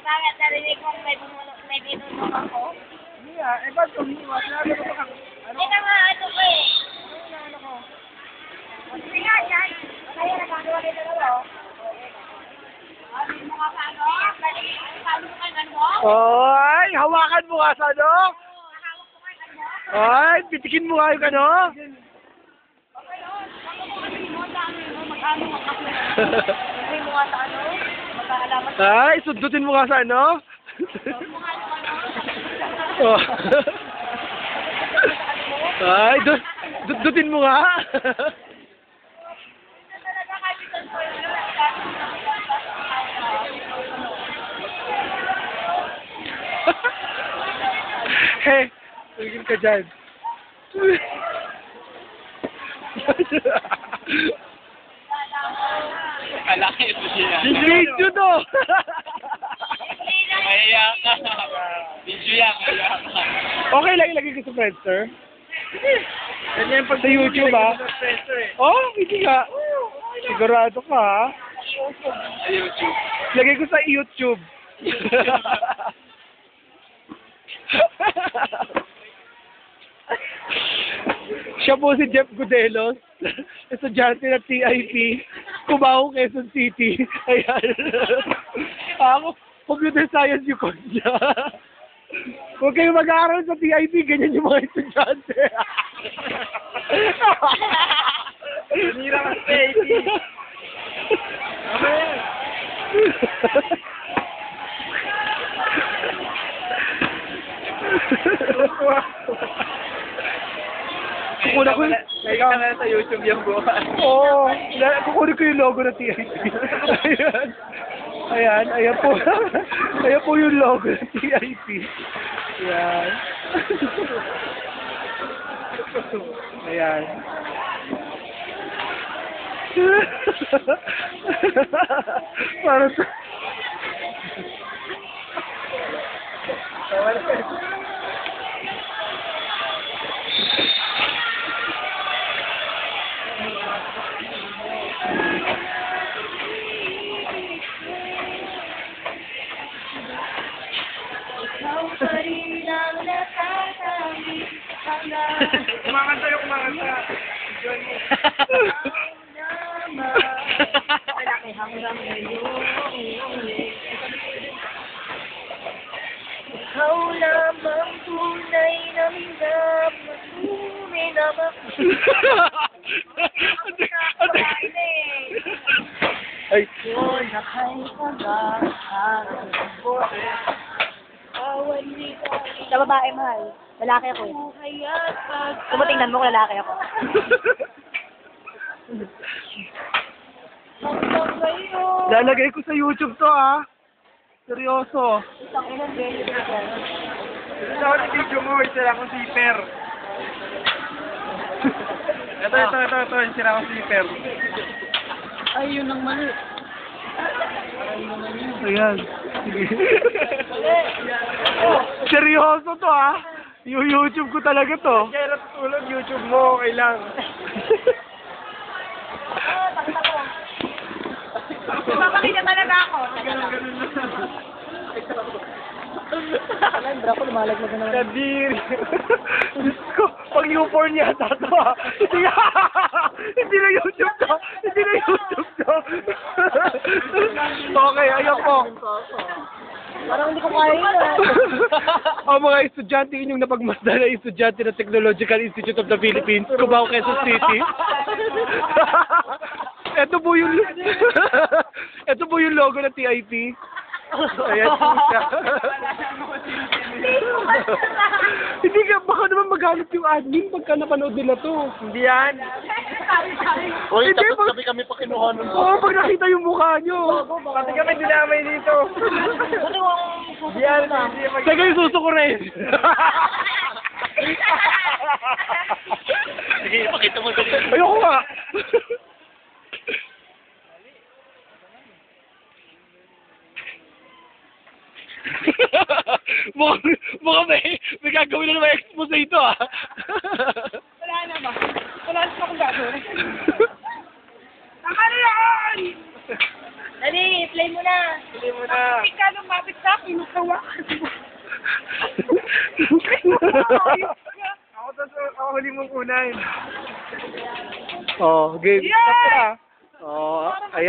Bakit narinig mong may binunong ako? Hindi eh ba't tumiwas? Sinabi ko pa Hindi na nga, ano ko eh. ano ko? Hindi nga, yan. Kaya nagagawa nito na ba? Sabi mo nga sa ano? Sabi mo nga ano? Oy, hawakan mo nga sa ano? Hawak ko nga ano? Oy, pitikin mo nga yung ano? Okay, no? Ano mo kasi mo sa ano mo? Mag-ano mo ako? Sabi mo nga sa ano? Magkakalaman sa Ay, sundutin mo nga sa ano? mo nga ano? Oh. Ay, dutin mo nga. Talaga kapitan ko yun. Hey, tigil ka dyan. Kalaki ito siya. Video to! Kaya ka. Video yan, kaya ka. Okay lang ilagay ko sa Friendster. Ganyan pag sa YouTube ah. Oh, hindi nga. Sigurado ka ha. Sa YouTube. Lagay ko sa YouTube. Siya po si Jeff Gudelos, estudyante ng TIP, Cubao, Quezon City. Ayan. Ako, computer science yung course niya. Huwag kayong mag-aaral sa TIP, ganyan yung mga estudyante. Nanira ka sa TIP. Kukunin ko Kaya na sa YouTube yung buwan. Oo, kukunin ko yung logo ng TIP. Ayan. Ayan, ayan po. Ayan po yung logo ng TIP. Ayan. Ayan. Para sa... Kumakanta yung kumakanta. Malaki hanggang ngayon. Ikaw lamang tunay na minamahuli naman. Ay. Yun, nakay pag-aaral. Sa babae, mahal. Lalaki ako eh. Kung tingnan mo kung lalaki ako. Lalagay ko sa YouTube to ah. Seryoso. Isang inang ganyan na yan. Ito ako yung video mo, sira akong zipper. Ito. Yung sira akong zipper. Ay, yun ang mali. Ayan. Sige. Seryoso to ah. Yung YouTube ko talaga to. Kaya natutulog YouTube mo, okay lang. Papakita talaga ako. Bro, ako lumalaglag na naman. Kadiri. Diyos ko, pag U-porn yata to ah. Hindi na YouTube to. Hindi na YouTube to. Okay, ayan po. Parang hindi ko kaya yun ah. Ang mga estudyante inyong napagmasdan ay estudyante ng Technological Institute of the Philippines, Cubao, Quezon City. Ito po yung logo ng TIP. Ayan po siya. Hindi ka, baka naman magalit yung admin pagka napanood nila to. Hindi yan. Uy, tapos kami pa kinuha nun. Oo, pag nakita yung mukha nyo. Pati kami dinamay dito. Hindi yan. Teka yung suso ko rin. Sige, ipakita mo dali. Ayoko nga. Mukhang may gagawin na naman expose ito ah. Wala na ba? Wala na akong gagawin. Tama na yan! Dali, play mo na. Hindi mo na. Ika lumapit sa akin, nakawakan mo. Ako huli mong unahin. Oh, game. Yay! Oh, ayan.